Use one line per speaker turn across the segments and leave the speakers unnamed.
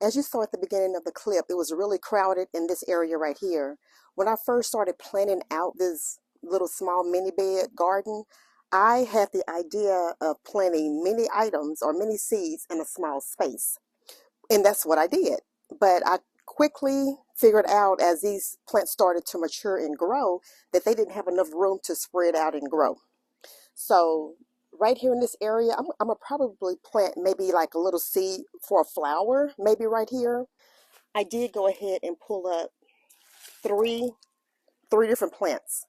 As you saw at the beginning of the clip, it was really crowded in this area right here. When I first started planning out this little small mini bed garden, I had the idea of planting many items or many seeds in a small space. And that's what I did. But I quickly figured out as these plants started to mature and grow that they didn't have enough room to spread out and grow. So right here in this area, I'm gonna probably plant maybe like a little seed for a flower, maybe right here. I did go ahead and pull up three different plants.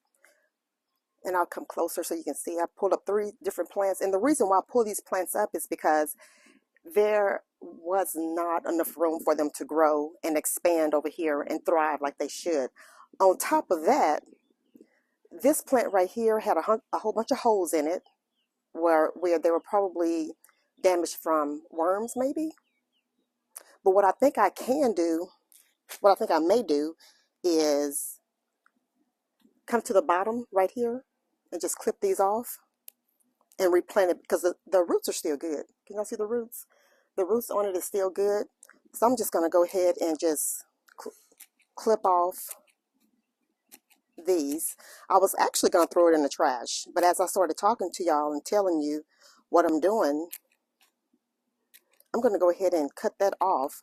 And I'll come closer so you can see. I pulled up 3 different plants. And the reason why I pull these plants up is because there was not enough room for them to grow and expand over here and thrive like they should. On top of that, this plant right here had a whole bunch of holes in it where they were probably damaged from worms maybe. But what I think I can do, what I think I may do is come to the bottom right here and just clip these off and replant it because the roots are still good. Can y'all see the roots? The roots on it is still good. So I'm just going to go ahead and just clip off these. I was actually going to throw it in the trash, but as I started talking to y'all and telling you what I'm doing, I'm going to go ahead and cut that off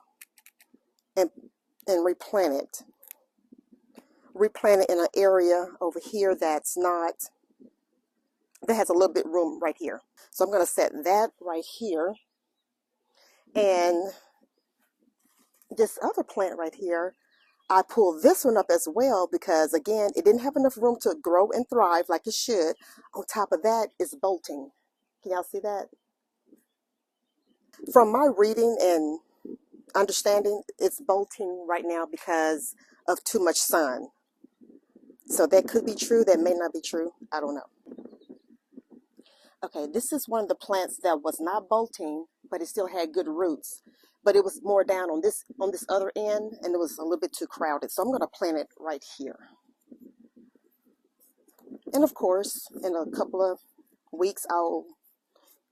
and replant it. Replant it in an area over here that has a little bit room right here. So I'm going to set that right here. And this other plant right here, I pulled this one up as well because, again, it didn't have enough room to grow and thrive like it should. On top of that is bolting. Can y'all see that? From my reading and understanding, it's bolting right now because of too much sun. So that could be true. That may not be true. I don't know. Okay, this is one of the plants that was not bolting, but it still had good roots. But it was more down on this other end, and it was a little bit too crowded. So I'm going to plant it right here. And of course, in a couple of weeks, I'll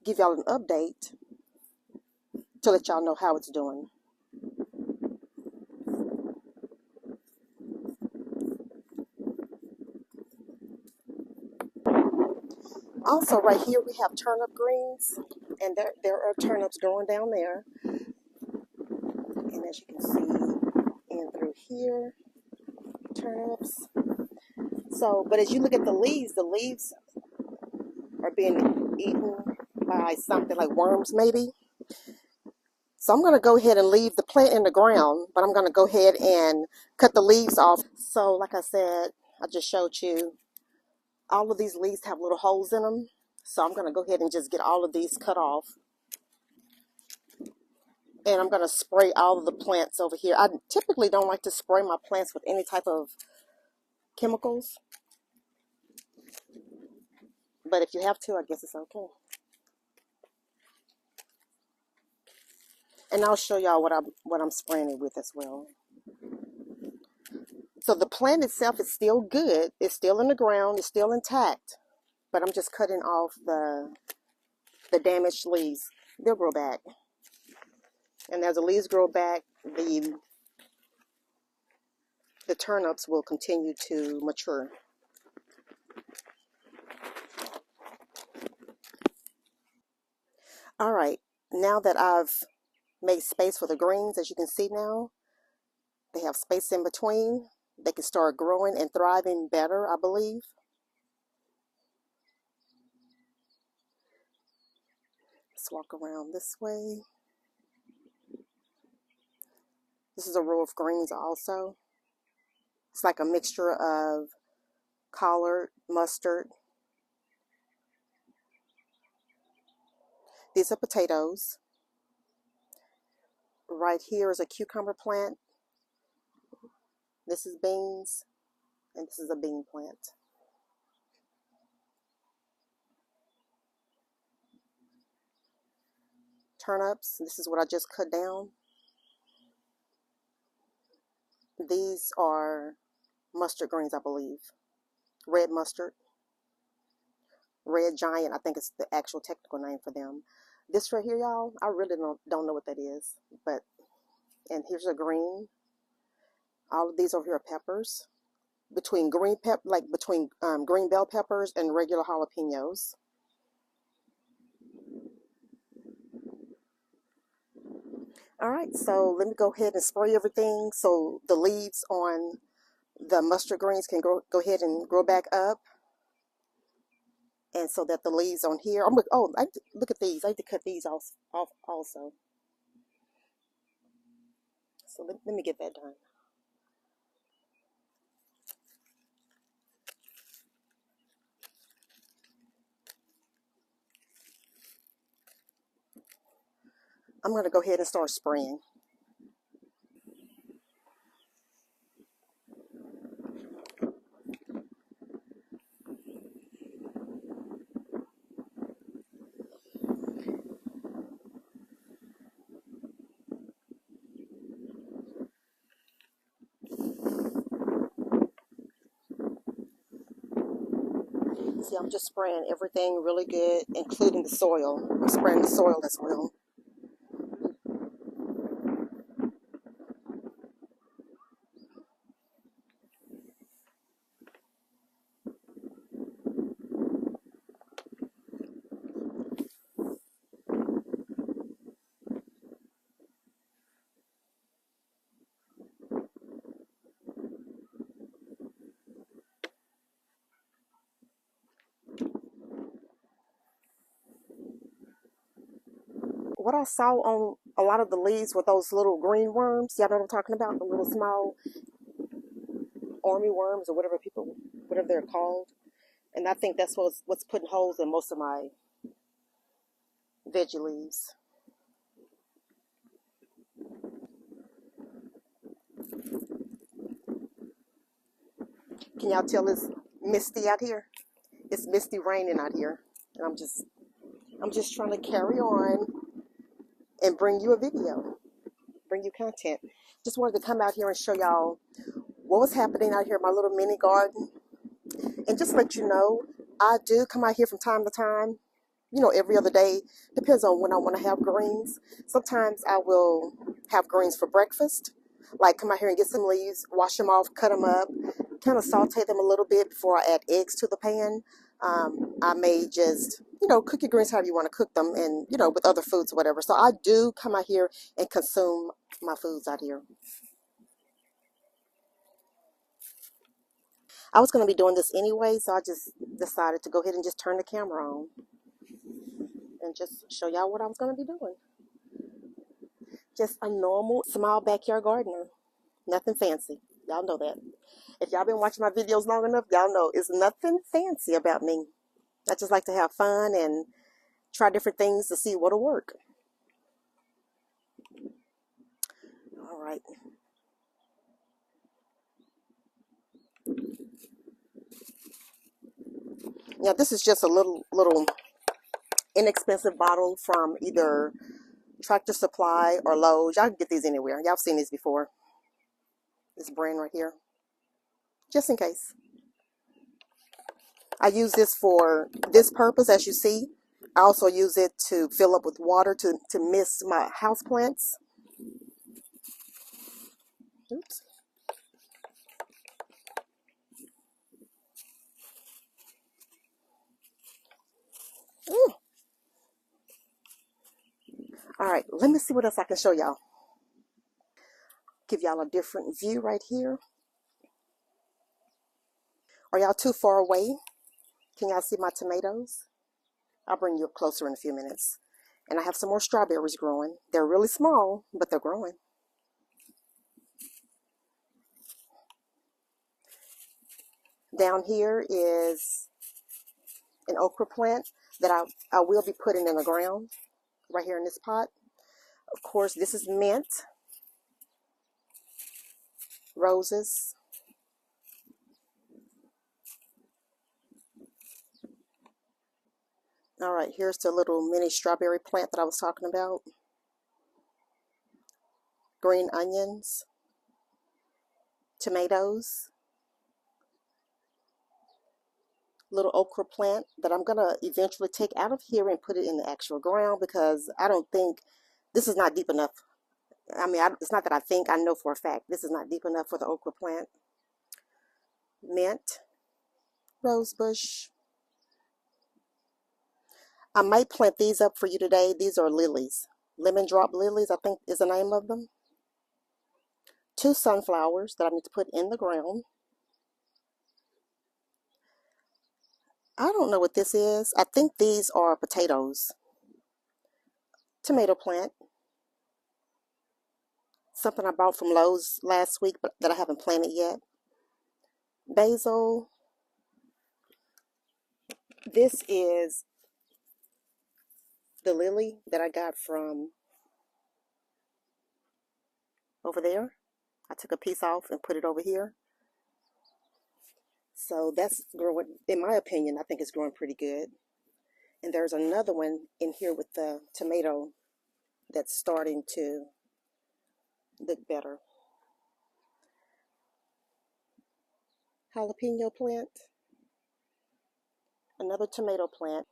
give y'all an update to let y'all know how it's doing. Also, right here we have turnip greens, and there are turnips growing down there. And as you can see, in through here, turnips. So, but as you look at the leaves are being eaten by something like worms maybe. So I'm going to go ahead and leave the plant in the ground, but I'm going to go ahead and cut the leaves off. So like I said, I just showed you, all of these leaves have little holes in them. So I'm going to go ahead and just get all of these cut off. And I'm going to spray all of the plants over here. I typically don't like to spray my plants with any type of chemicals. But if you have to, I guess it's okay. And I'll show y'all what I'm spraying it with as well. So the plant itself is still good. It's still in the ground. It's still intact. But I'm just cutting off the damaged leaves. They'll grow back. And as the leaves grow back, the turnips will continue to mature. All right, now that I've made space for the greens, as you can see now, they have space in between. They can start growing and thriving better, I believe. Let's walk around this way. This is a row of greens also. It's like a mixture of collard, mustard. These are potatoes. Right here is a cucumber plant. This is beans, and this is a bean plant. Turnips, this is what I just cut down. These are mustard greens, I believe. Red mustard. Red giant, I think it's the actual technical name for them. This right here, y'all, I really don't know what that is, but And here's a green. All of these over here are peppers. Between green bell peppers and regular jalapenos. All right, so let me go ahead and spray everything so the leaves on the mustard greens can go ahead and grow back up. And so that the leaves on here, look at these. I need to cut these off also. So let me get that done. I'm going to go ahead and start spraying. See, I'm just spraying everything really good, including the soil. I'm spraying the soil as well. What I saw on a lot of the leaves were those little green worms. Y'all know what I'm talking about? The little small army worms or whatever they're called. And I think that's what's putting holes in most of my veggie leaves. Can y'all tell it's misty out here? It's misty raining out here. And I'm just trying to carry on and bring you a video, bring you content. Just wanted to come out here and show y'all what was happening out here in my little mini garden. And just let you know, I do come out here from time to time, every other day. Depends on when I want to have greens. Sometimes I will have greens for breakfast. Like come out here and get some leaves, wash them off, cut them up, kind of saute them a little bit before I add eggs to the pan. I may just, cook your greens however you want to cook them and, with other foods or whatever. So I do come out here and consume my foods out here. I was going to be doing this anyway, so I just decided to go ahead and just turn the camera on and just show y'all what I was going to be doing. Just a normal, small backyard gardener. Nothing fancy. Y'all know that. If y'all been watching my videos long enough, y'all know it's nothing fancy about me. I just like to have fun and try different things to see what'll work. All right. Now this is just a little inexpensive bottle from either Tractor Supply or Lowe's. Y'all can get these anywhere. Y'all have seen these before. This brand right here. Just in case. I use this for this purpose, as you see. I also use it to fill up with water to mist my houseplants. Oops. Ooh. All right, let me see what else I can show y'all. Give y'all a different view right here. Are y'all too far away? Can y'all see my tomatoes? I'll bring you up closer in a few minutes. And I have some more strawberries growing. They're really small, but they're growing. Down here is an okra plant that I will be putting in the ground right here in this pot. Of course, this is mint, roses, all right, here's the little mini strawberry plant that I was talking about. Green onions, tomatoes, little okra plant that I'm going to eventually take out of here and put it in the actual ground because I don't think this is not deep enough I mean, it's not that I think, I know for a fact this is not deep enough for the okra plant. Mint, rosebush. I might plant these up for you today. These are lilies. Lemon drop lilies, I think is the name of them. 2 sunflowers that I need to put in the ground. I don't know what this is. I think these are potatoes. Tomato plant. Something I bought from Lowe's last week, but that I haven't planted yet. Basil. This is the lily that I got from over there. I took a piece off and put it over here. So that's growing, in my opinion, I think it's growing pretty good. And there's another one in here with the tomato that's starting to look better. Jalapeno plant. Another tomato plant.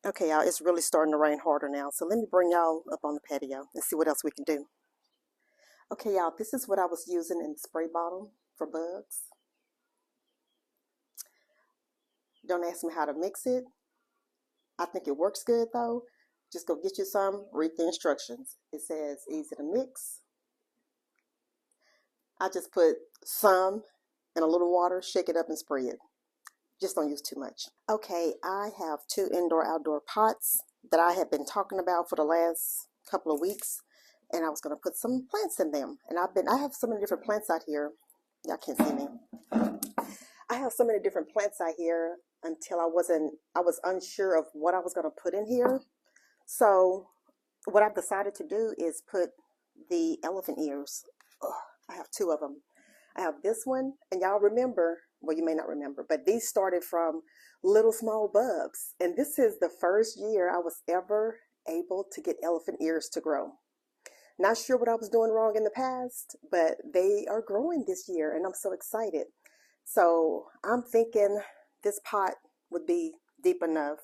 Okay, y'all, it's really starting to rain harder now. So let me bring y'all up on the patio and see what else we can do. Okay, y'all, this is what I was using in the spray bottle for bugs. Don't ask me how to mix it. I think it works good though. Just go get you some, read the instructions. It says easy to mix. I just put some in a little water, shake it up and spray it. Just don't use too much. Okay, I have 2 indoor-outdoor pots that I have been talking about for the last couple of weeks, and I was going to put some plants in them. And I have so many different plants out here. Y'all can't see me. I have so many different plants out here until I was unsure of what I was going to put in here. So what I've decided to do is put the elephant ears. I have 2 of them. I have this one, and y'all remember, well, you may not remember, but these started from little small bulbs. And this is the first year I was ever able to get elephant ears to grow. Not sure what I was doing wrong in the past, but they are growing this year, and I'm so excited. So I'm thinking this pot would be deep enough.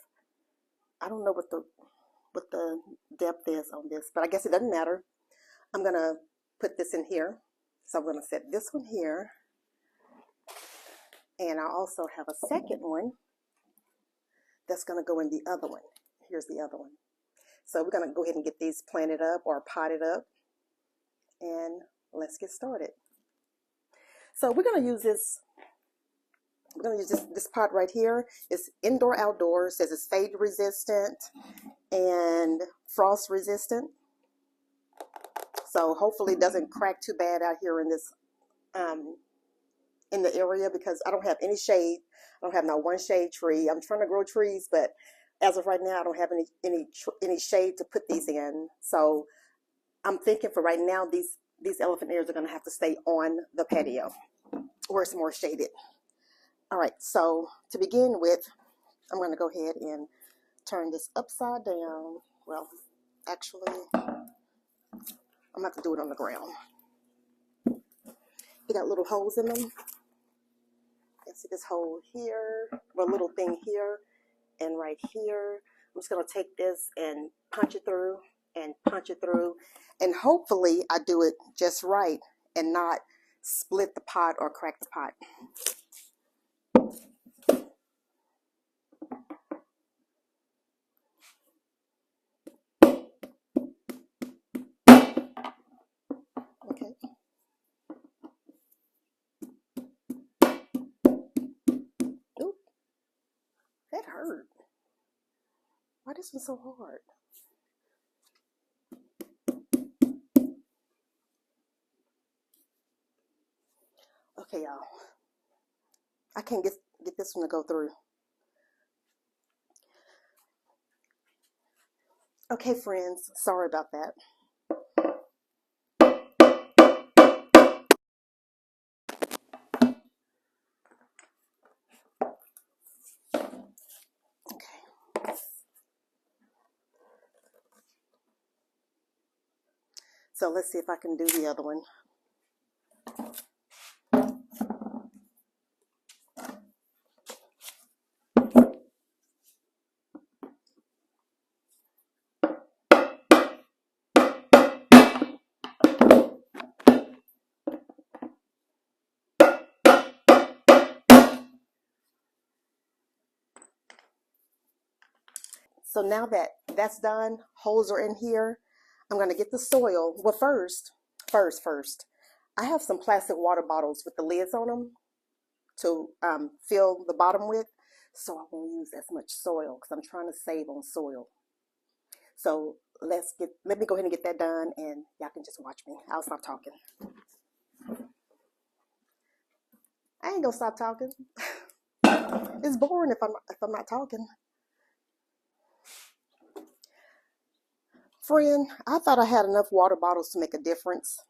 I don't know what the depth is on this, but I guess it doesn't matter. I'm gonna put this in here. So I'm gonna set this one here. And I also have a second one that's gonna go in the other one. Here's the other one. So we're gonna go ahead and get these planted up or potted up, and let's get started. So we're gonna use this. We're gonna use this pot right here. It's indoor outdoor. It says it's fade resistant and frost resistant. So hopefully it doesn't crack too bad out here in this in the area, because I don't have any shade. I don't have not one shade tree. I'm trying to grow trees, but as of right now, I don't have any shade to put these in. So I'm thinking for right now, these elephant ears are going to have to stay on the patio where it's more shaded. All right, so to begin with, I'm going to go ahead and turn this upside down. Well, actually, I'm going to have to do it on the ground. They got little holes in them. You can see this hole here, or a little thing here, and right here. I'm just going to take this and punch it through and punch it through, and hopefully I do it just right and not split the pot or crack the pot. Okay. Oop, that hurt. Why this one so hard? Okay, y'all. I can't get this one to go through. Okay, friends, sorry about that. So let's see if I can do the other one. So now that that's done, holes are in here. I'm going to get the soil. Well, first, I have some plastic water bottles with the lids on them to fill the bottom with. So I won't use as much soil because I'm trying to save on soil. So let me go ahead and get that done, and y'all can just watch me. I'll stop talking. I ain't gonna stop talking. It's boring if I'm not talking. Friend, I thought I had enough water bottles to make a difference.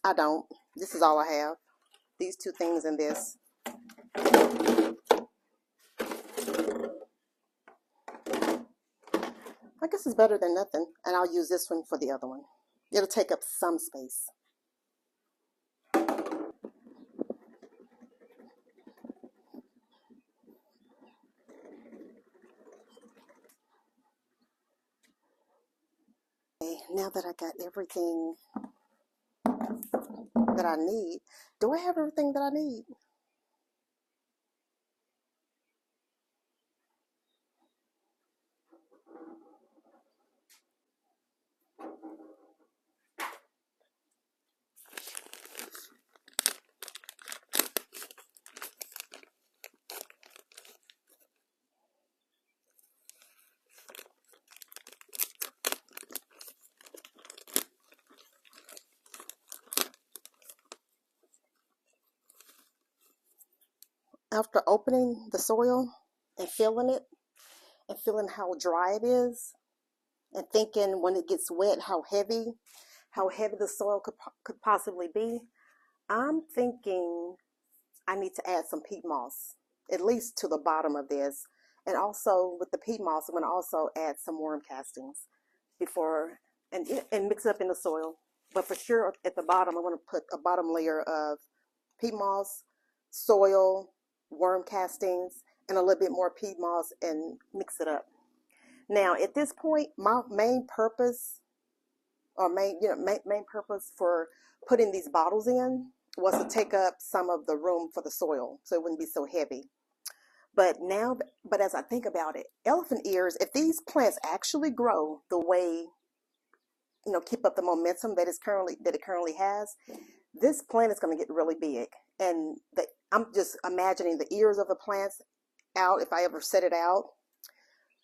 I don't. This is all I have. These two things and this. I guess it's better than nothing, and I'll use this one for the other one. It'll take up some space. Okay, now that I got everything that I need, do I have everything that I need? After opening the soil and feeling it and feeling how dry it is and thinking when it gets wet how heavy the soil could possibly be, I'm thinking I need to add some peat moss, at least to the bottom of this. And also with the peat moss, I'm going to also add some worm castings before and mix it up in the soil. But for sure at the bottom, I'm going to put a bottom layer of peat moss, soil, worm castings, and a little bit more peat moss and mix it up. Now at this point, my main purpose main purpose for putting these bottles in was to take up some of the room for the soil so it wouldn't be so heavy. But as I think about it, elephant ears, if these plants actually grow the way, keep up the momentum that it currently has, this plant is going to get really big. And I'm just imagining the ears of the plants out. If I ever set it out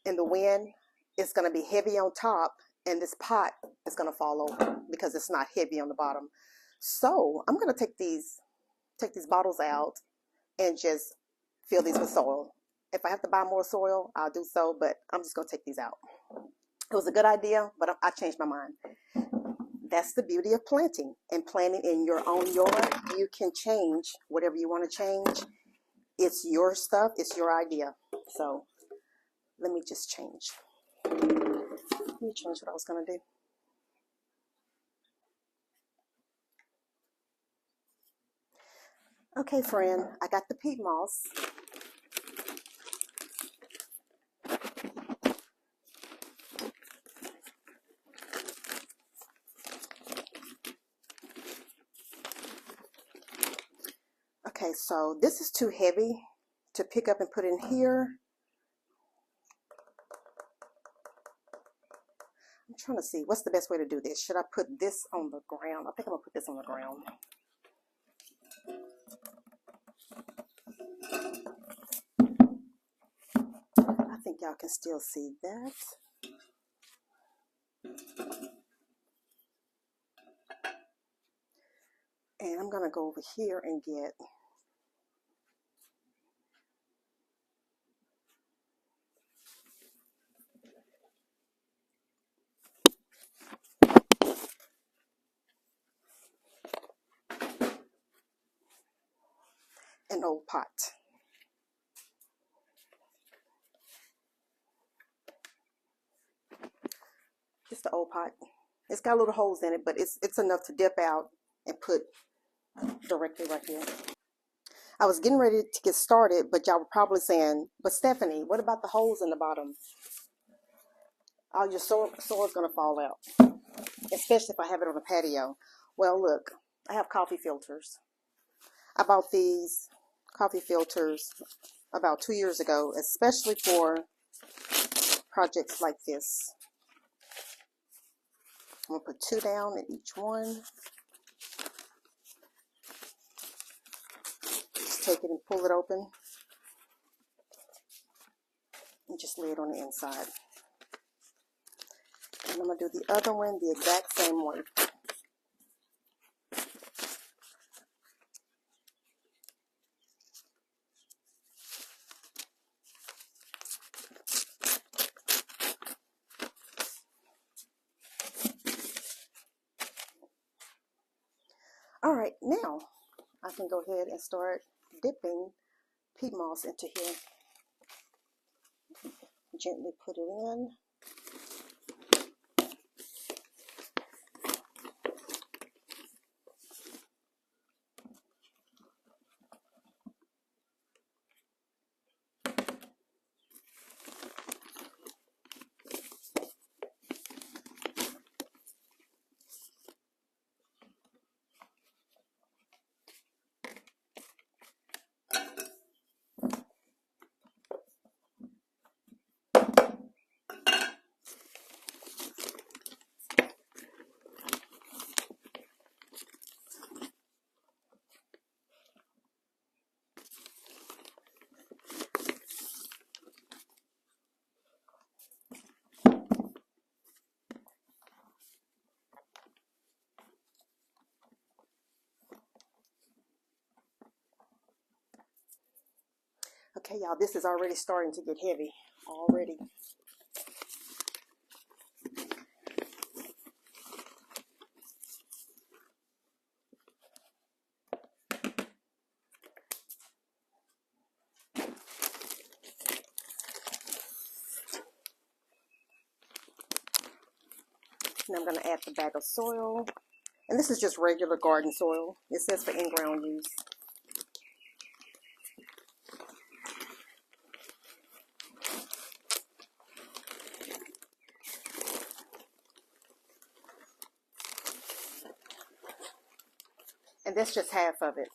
in the wind, it's going to be heavy on top, and this pot is going to fall over because it's not heavy on the bottom. So I'm going to take these bottles out and just fill these with soil. If I have to buy more soil, I'll do so, but I'm just going to take these out. It was a good idea, but I changed my mind. That's the beauty of planting, and planting in your own yard. You can change whatever you want to change. It's your stuff. It's your idea. So let me just change. Let me change what I was going to do. Okay, friend, I got the peat moss. Okay, so this is too heavy to pick up and put in here. I'm trying to see what's the best way to do this. Should I put this on the ground? I think I'm gonna put this on the ground. I think y'all can still see that. And I'm gonna go over here and get an old pot. Just the old pot. It's got little holes in it, but it's enough to dip out and put directly right here. I was getting ready to get started, but y'all were probably saying, but Stephanie, what about the holes in the bottom? All your soil's gonna fall out, especially if I have it on a patio. Well, look, I have coffee filters. I bought these coffee filters about 2 years ago, especially for projects like this. I'm gonna put 2 down in each one. Just take it and pull it open and just lay it on the inside. And I'm gonna do the other one the exact same way. All right, now I can go ahead and start dipping peat moss into here. Gently put it in. Okay, y'all, this is already starting to get heavy already. Now I'm going to add the bag of soil. And this is just regular garden soil. It says for in-ground use. And that's just half of it.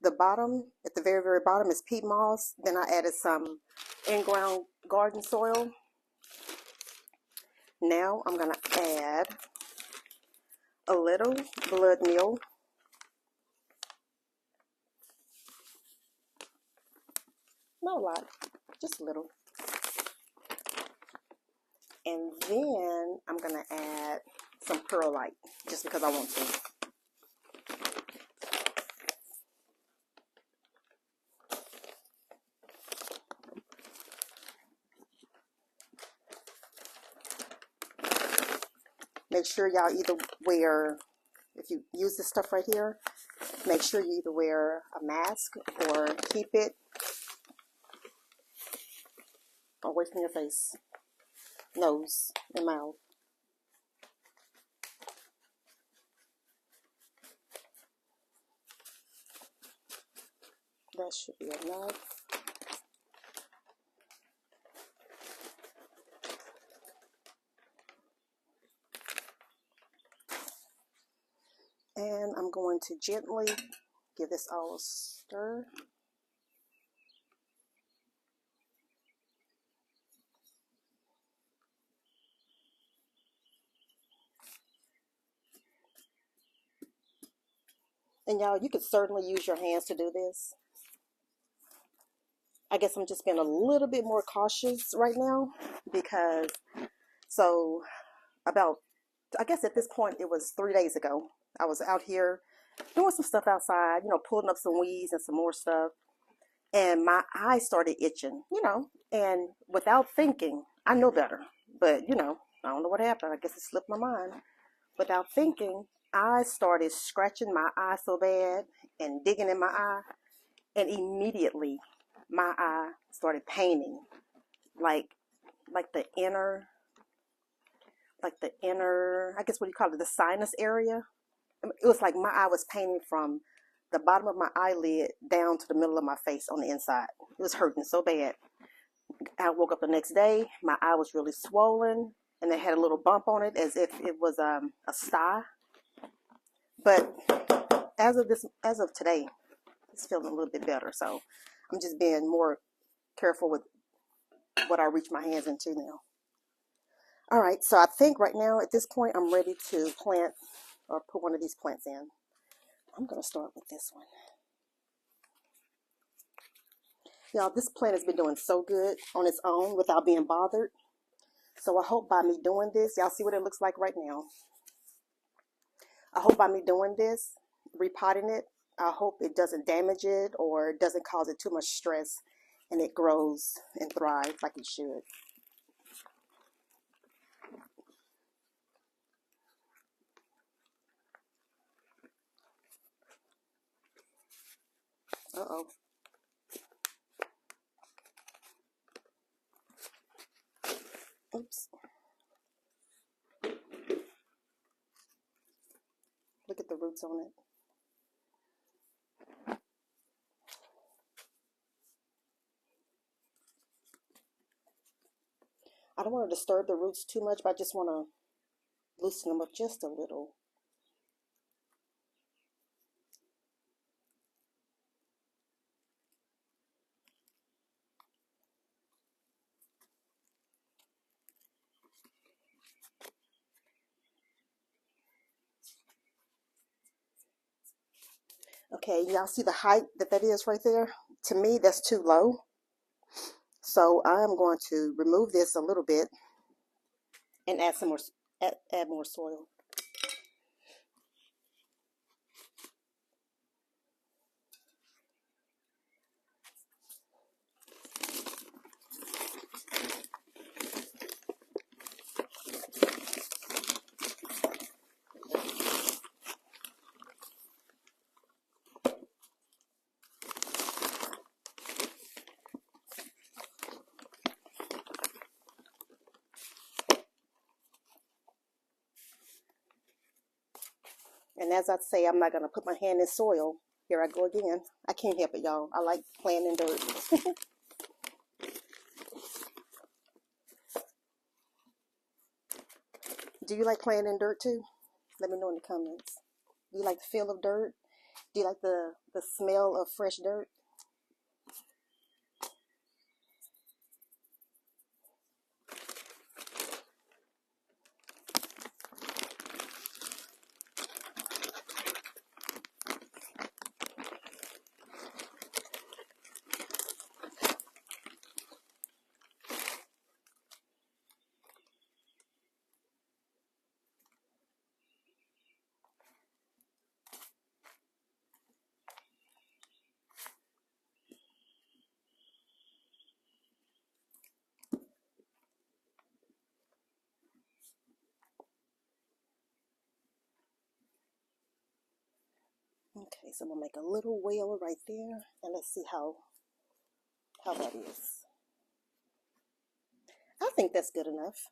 The bottom, at the very, very bottom is peat moss. Then I added some in-ground garden soil. Now I'm going to add a little blood meal. Not a lot, just a little. And then I'm going to add some perlite, just because I want to. Make sure y'all either wear, if you use this stuff right here, make sure you either wear a mask or keep it away from your face, nose, and mouth. That should be enough. And I'm going to gently give this all a stir. And y'all, you could certainly use your hands to do this. I guess I'm just being a little bit more cautious right now because, so about, I guess at this point it was 3 days ago. I was out here doing some stuff outside, you know, pulling up some weeds and some more stuff. and my eyes started itching, and without thinking, I know better, but I don't know what happened. I guess it slipped my mind. Without thinking, I started scratching my eye so bad and digging in my eye, and immediately my eye started paining, like like the inner, I guess what you call it, the sinus area. I mean, it was like my eye was paining from the bottom of my eyelid down to the middle of my face on the inside. It was hurting so bad. I woke up the next day, my eye was really swollen, and it had a little bump on it as if it was a sty. But as of today, it's feeling a little bit better. So I'm just being more careful with what I reach my hands into now. All right, so I think right now at this point I'm ready to plant or put one of these plants in. I'm going to start with this one. Y'all, this plant has been doing so good on its own without being bothered. So I hope by me doing this, y'all see what it looks like right now. I hope by me doing this, repotting it, I hope it doesn't damage it or doesn't cause it too much stress and it grows and thrives like it should. Uh-oh. Oops. Look at the roots on it. I don't want to disturb the roots too much, but I just want to loosen them up just a little. Okay, y'all see the height that is right there? To me, that's too low. So I'm going to remove this a little bit and add some more, add more soil. And as I say, I'm not going to put my hand in soil. Here I go again. I can't help it, y'all. I like playing in dirt. Do you like playing in dirt too? Let me know in the comments. Do you like the feel of dirt? Do you like the smell of fresh dirt? Okay, so I'm gonna make a little well right there, and let's see how that is. I think that's good enough.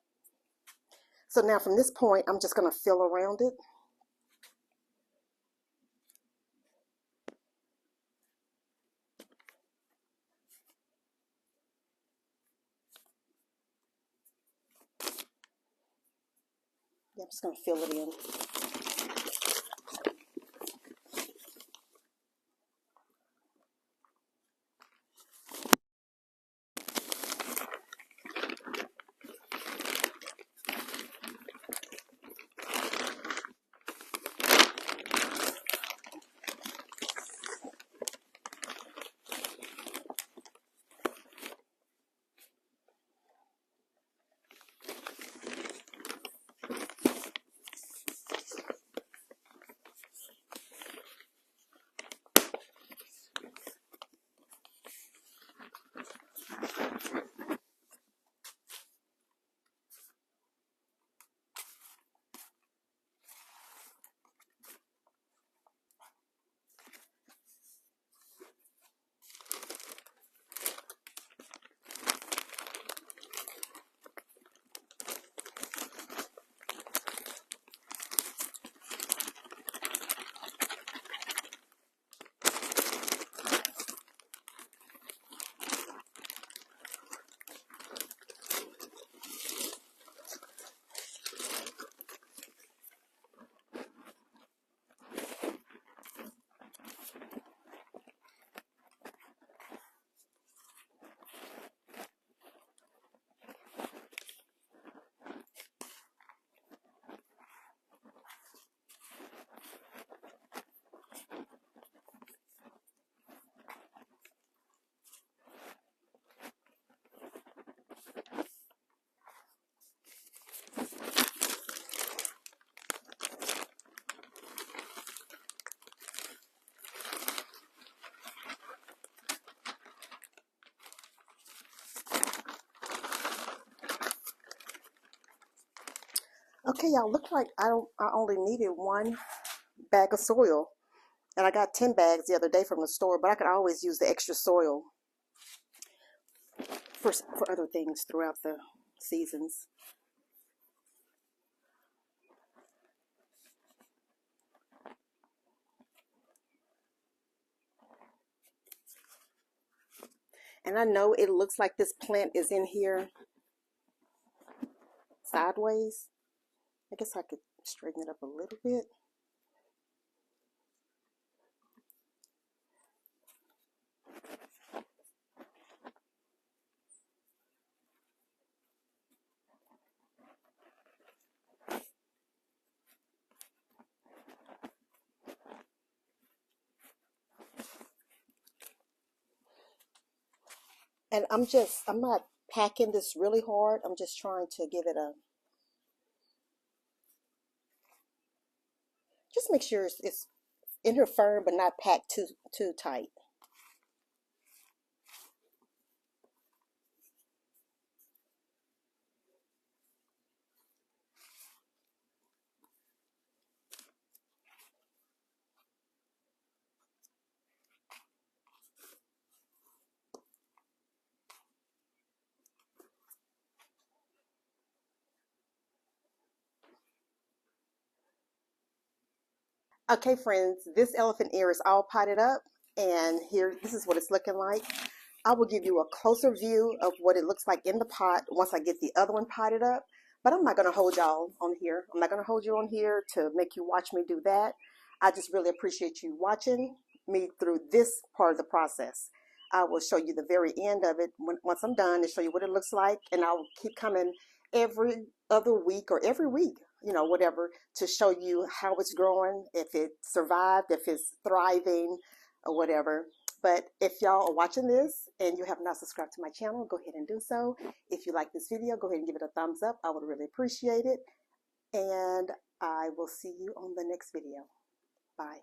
So now from this point, I'm just gonna fill around it. Yeah, I'm just gonna fill it in. Okay, y'all, look like I only needed 1 bag of soil. And I got 10 bags the other day from the store, but I could always use the extra soil for other things throughout the seasons. And I know it looks like this plant is in here sideways. I guess I could straighten it up a little bit. And I'm not packing this really hard. I'm just trying to give it just make sure it's in here firm, but not packed too tight. Okay, friends, this elephant ear is all potted up, and here, this is what it's looking like. I will give you a closer view of what it looks like in the pot once I get the other one potted up. But I'm not going to hold y'all on here. I'm not going to hold you on here to make you watch me do that. I just really appreciate you watching me through this part of the process. I will show you the very end of it once I'm done and show you what it looks like. And I'll keep coming every other week or every week, you know, whatever, to show you how it's growing, if it survived, if it's thriving, or whatever. But if y'all are watching this and you have not subscribed to my channel, go ahead and do so. If you like this video, go ahead and give it a thumbs up. I would really appreciate it. And I will see you on the next video. Bye.